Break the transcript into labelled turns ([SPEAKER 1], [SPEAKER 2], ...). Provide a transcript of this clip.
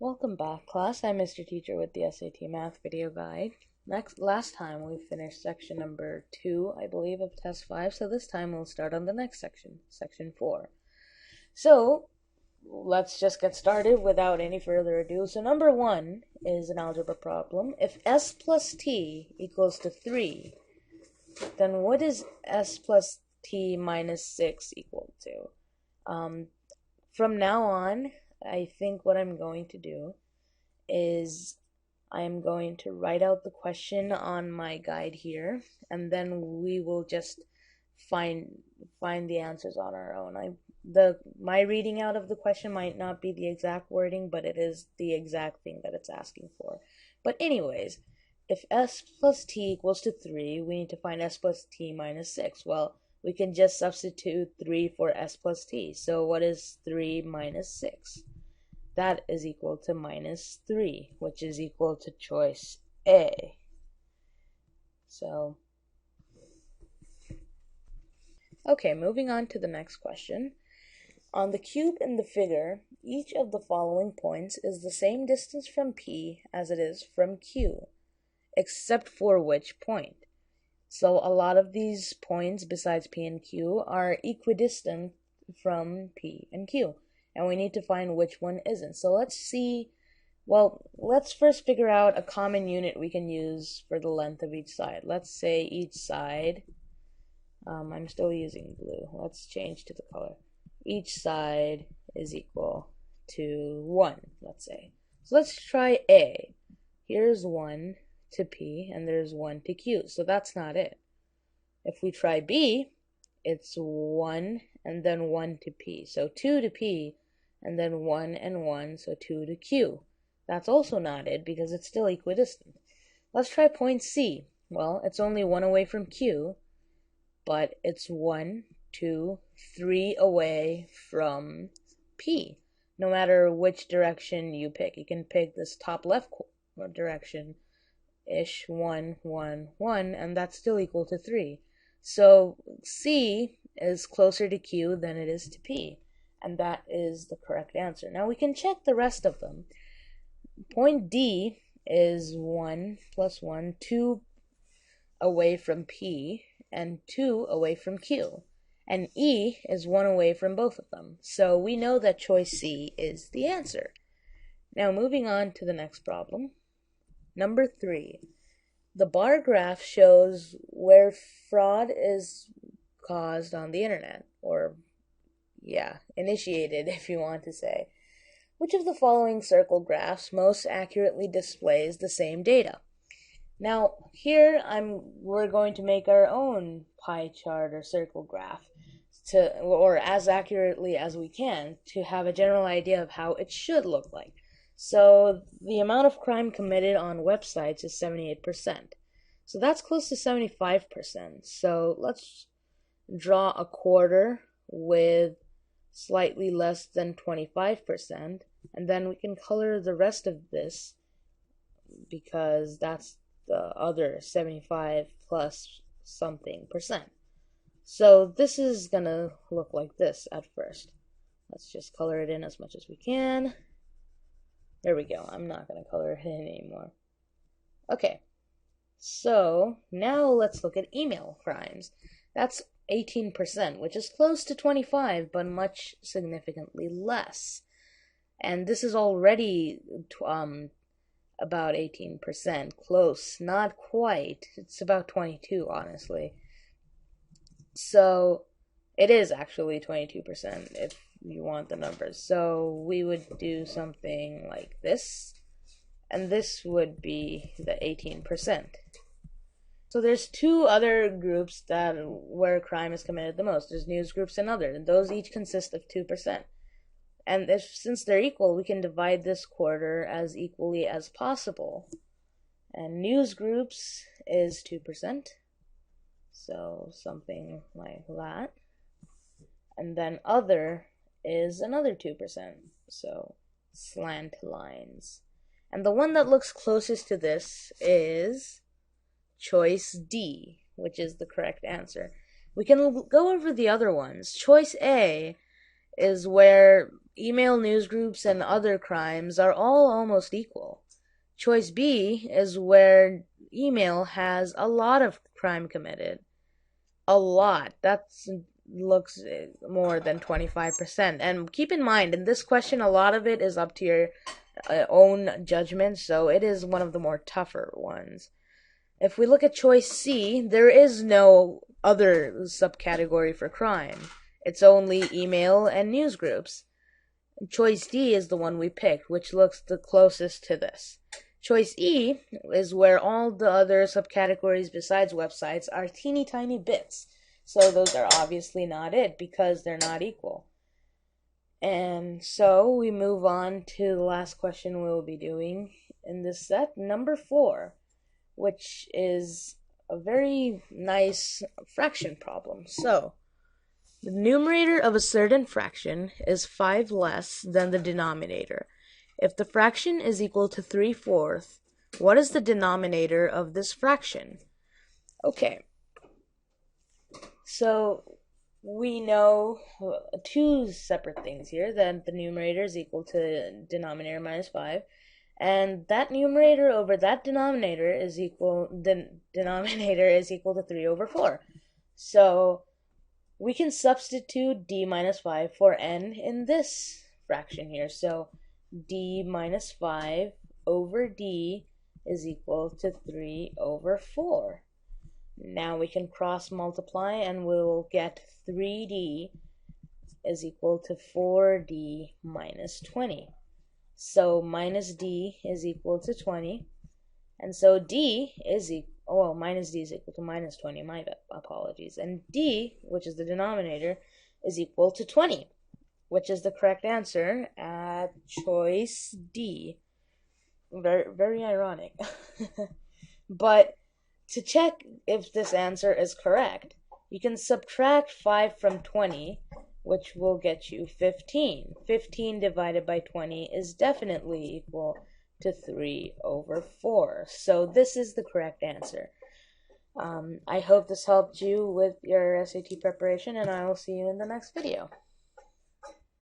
[SPEAKER 1] Welcome back, class. I'm Mr. Teacher with the SAT Math Video Guide. Last time we finished section number 2, I believe, of test 5, so this time we'll start on the next section, section 4. So, let's just get started without any further ado. So number 1 is an algebra problem. If s plus t equals to 3, then what is s plus t minus 6 equal to? From now on, I think what I'm going to do is I'm going to write out the question on my guide here, and then we will just find the answers on our own. My reading out of the question might not be the exact wording, but it is the exact thing that it's asking for. But anyways, if s plus t equals to 3, we need to find s plus t minus 6. Well, we can just substitute 3 for s plus t. So what is 3 minus 6? That is equal to minus 3, which is equal to choice A. So, okay, moving on to the next question. On the cube in the figure, each of the following points is the same distance from P as it is from Q, except for which point? So a lot of these points besides P and Q are equidistant from P and Q, and we need to find which one isn't. So let's first figure out a common unit we can use for the length of each side. Let's say each side, I'm still using blue. Let's change to the color. Each side is equal to 1, let's say. So let's try A. Here's 1 to P, and there's 1 to Q, so that's not it. If we try B, it's 1 and then 1 to P, so 2 to P, and then 1 and 1, so 2 to Q. That's also not it, because it's still equidistant. Let's try point C. Well, it's only 1 away from Q, but it's 1, 2, 3 away from P. No matter which direction you pick. You can pick this top left direction-ish, 1, 1, 1, and that's still equal to 3. So C is closer to Q than it is to P, and that is the correct answer. Now we can check the rest of them. Point D is 1 plus 1, 2 away from P, and 2 away from Q. And E is 1 away from both of them. So we know that choice C is the answer. Now moving on to the next problem. Number 3. The bar graph shows where fraud is caused on the internet, or initiated if you want to say. Which of the following circle graphs most accurately displays the same data? Now, here we're going to make our own pie chart or circle graph, or as accurately as we can, to have a general idea of how it should look like. So the amount of crime committed on websites is 78%. So that's close to 75%. So let's draw a quarter with slightly less than 25%, and then we can color the rest of this because that's the other 75 plus something percent. So this is gonna look like this at first. Let's just color it in as much as we can. There we go. I'm not gonna color it in anymore. Okay, so now let's look at email crimes. That's 18%, which is close to 25, but much significantly less. And this is already about 18%, close, not quite. It's about 22, honestly. So it is actually 22% if you want the numbers. So we would do something like this, and this would be the 18%. So there's 2 other groups where crime is committed the most. There's news groups and other, and those each consist of 2%. And since they're equal, we can divide this quarter as equally as possible. And news groups is 2%, so something like that. And then other is another 2%, so slant lines. And the one that looks closest to this is choice D, which is the correct answer. We can go over the other ones. Choice A is where email newsgroups and other crimes are all almost equal. Choice B is where email has a lot of crime committed. A lot. That looks more than 25%. And keep in mind, in this question, a lot of it is up to your own judgment, so it is one of the more tougher ones. If we look at choice C, there is no other subcategory for crime. It's only email and newsgroups. Choice D is the one we picked, which looks the closest to this. Choice E is where all the other subcategories besides websites are teeny tiny bits. So those are obviously not it because they're not equal. And so we move on to the last question we'll be doing in this set, number 4, which is a very nice fraction problem. So, the numerator of a certain fraction is 5 less than the denominator. If the fraction is equal to 3/4, what is the denominator of this fraction? Okay, so we know two separate things here, that the numerator is equal to denominator minus 5, and that numerator over that denominator is equal, the denominator is equal to 3/4. So we can substitute d minus 5 for n in this fraction here. So d minus 5 over d is equal to 3/4. Now we can cross multiply and we'll get 3d is equal to 4d minus 20. So minus d is equal to 20. And so d is minus d is equal to minus 20, my apologies. And d, which is the denominator, is equal to 20, which is the correct answer at choice D. Very, very ironic. But to check if this answer is correct, you can subtract 5 from 20, which will get you 15. 15 divided by 20 is definitely equal to 3/4. So this is the correct answer. I hope this helped you with your SAT preparation, and I will see you in the next video.